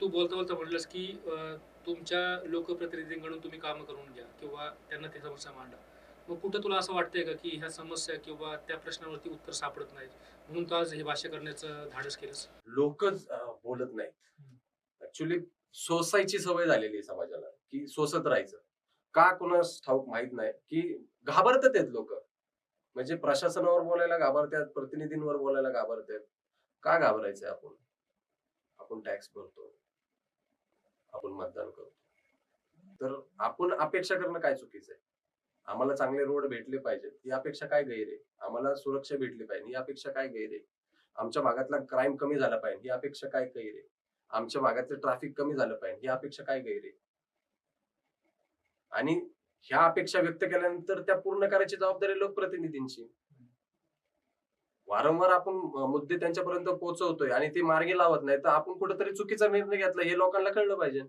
तू बोलता बोलता म्हणलंस की तुमच्या लोकप्रतिनिधींकडून तुम्ही कामं करून घ्या किंवा त्यांना ती समस्या मांडा. मग कुठं तुला असं वाटतंय का की ह्या समस्या किंवा त्या प्रश्नावरती उत्तर सापडत नाहीत, म्हणून तू आज हे भाष्य करण्याचं धाडस केलंस? लोकच बोलत नाहीत. ऍक्च्युली सोसायची सवय झालेली आहे समाजाला, की सोसत राहायचं. का कुणास ठाऊक माहीत नाही, की घाबरतात आहेत लोकं. म्हणजे प्रशासनावर बोलायला घाबरतात, प्रतिनिधींवर बोलायला घाबरतात. का घाबरायचंय आपण? आपण टॅक्स भरतो, आपण मतदान करतो. तर आपण अपेक्षा करणं काय चुकीचं आहे? आम्हाला चांगले रोड भेटले पाहिजेत, ही अपेक्षा काय गैर आहे? आम्हाला सुरक्षा भेटली पाहिजे, ही अपेक्षा काय गैर आहे? आमच्या भागातला क्राईम कमी झाला पाहिजे, ही अपेक्षा काय गैर आहे? आमच्या भागातलं ट्रॅफिक कमी झालं पाहिजे, ही अपेक्षा काय गैर आहे? आणि ह्या अपेक्षा व्यक्त केल्यानंतर त्या पूर्ण करायची जबाबदारी लोकप्रतिनिधींची. वारंवार आपण मुद्दे त्यांच्यापर्यंत पोहोचवतोय आणि ते मार्गी लावत नाही, तर आपण कुठेतरी चुकीचा निर्णय घेतला हे लोकांना कळलं पाहिजे.